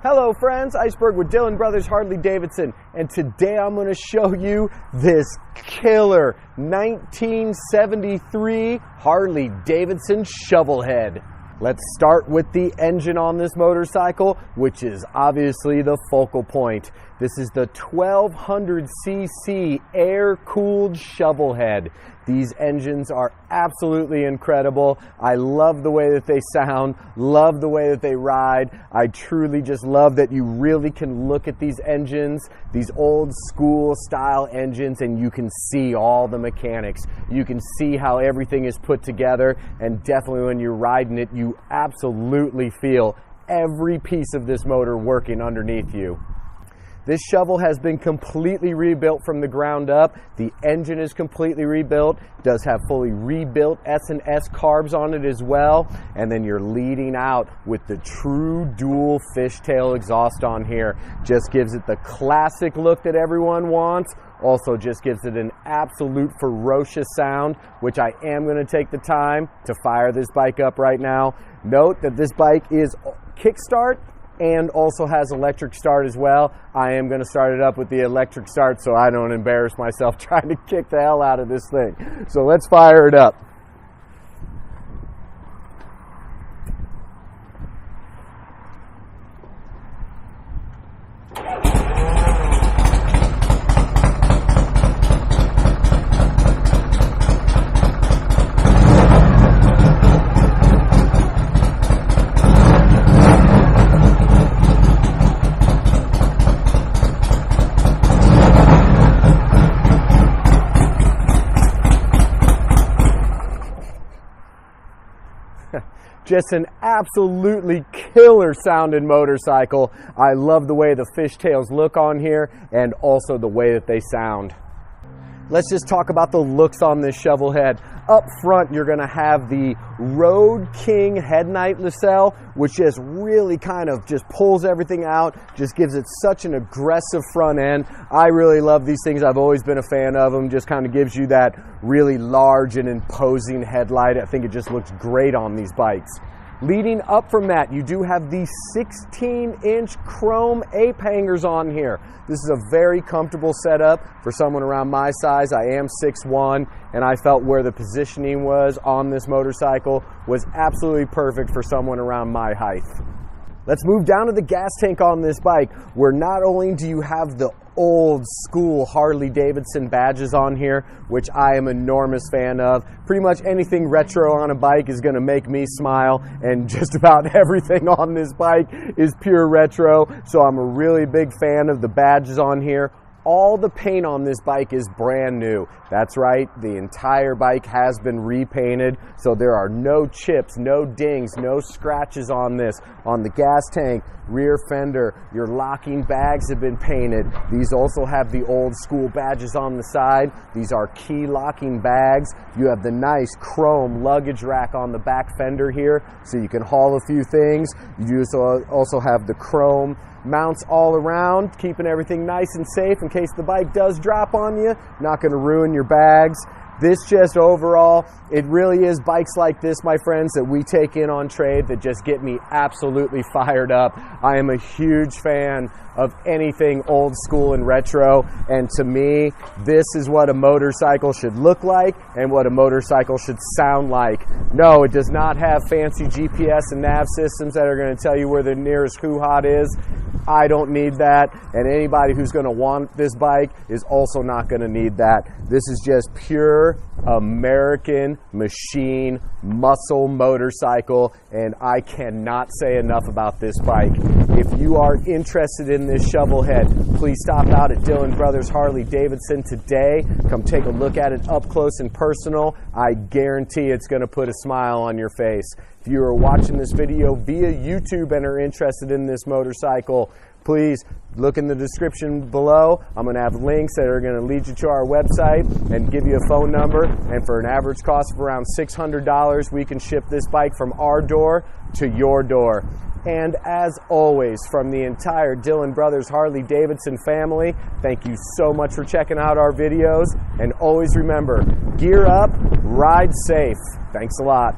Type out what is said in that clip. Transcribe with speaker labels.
Speaker 1: Hello friends, Iceberg with Dillon Brothers Harley-Davidson, and today I'm going to show you this killer 1973 Harley-Davidson Shovelhead. Let's start with the engine on this motorcycle, which is obviously the focal point. This is the 1200cc air-cooled Shovelhead. These engines are absolutely incredible. I love the way that they sound, love the way that they ride. I truly just love that you really can look at these engines, these old school style engines, and you can see all the mechanics. You can see how everything is put together, and definitely when you're riding it, you absolutely feel every piece of this motor working underneath you. This shovel has been completely rebuilt from the ground up. The engine is completely rebuilt, does have fully rebuilt S&S carbs on it as well. And then you're leading out with the true dual fishtail exhaust on here. Just gives it the classic look that everyone wants. Also just gives it an absolute ferocious sound, which I am going to take the time to fire this bike up right now. Note that this bike is kickstart and also has electric start as well. I am going to start it up with the electric start so I don't embarrass myself trying to kick the hell out of this thing. So let's fire it up. Just an absolutely killer sounding motorcycle. I love the way the fishtails look on here and also the way that they sound. Let's just talk about the looks on this Shovelhead. Up front, you're going to have the Road King headlight nacelle, which just really kind of just pulls everything out, just gives it such an aggressive front end. I really love these things. I've always been a fan of them. Just kind of gives you that really large and imposing headlight. I think it just looks great on these bikes. Leading up from that, you do have the 16-inch chrome ape hangers on here. This is a very comfortable setup for someone around my size. I am 6'1", and I felt where the positioning was on this motorcycle was absolutely perfect for someone around my height. Let's move down to the gas tank on this bike, where not only do you have the old school Harley-Davidson badges on here, which I am an enormous fan of. Pretty much anything retro on a bike is going to make me smile, and just about everything on this bike is pure retro, so I'm a really big fan of the badges on here. All the paint on this bike is brand new. That's right, the entire bike has been repainted, so there are no chips, no dings, no scratches on this. On the gas tank, rear fender, your locking bags have been painted. These also have the old school badges on the side. These are key locking bags. You have the nice chrome luggage rack on the back fender here, so you can haul a few things. You also have the chrome mounts all around, keeping everything nice and safe in case the bike does drop on you. Not going to ruin your bags. This just overall, it really is bikes like this, my friends, that we take in on trade that just get me absolutely fired up. I am a huge fan of anything old school and retro, and to me, this is what a motorcycle should look like and what a motorcycle should sound like. No, it does not have fancy GPS and nav systems that are going to tell you where the nearest hoo-ha is. I don't need that, and anybody who's going to want this bike is also not going to need that. This is just pure American machine muscle motorcycle, and I cannot say enough about this bike. If you are interested in this Shovelhead, please stop out at Dillon Brothers Harley-Davidson today. Come take a look at it up close and personal. I guarantee it's going to put a smile on your face. If you are watching this video via YouTube and are interested in this motorcycle, please look in the description below. I'm going to have links that are going to lead you to our website and give you a phone number. And for an average cost of around $600, we can ship this bike from our door to your door. And as always, from the entire Dillon Brothers Harley-Davidson family, thank you so much for checking out our videos. And always remember, gear up, ride safe. Thanks a lot.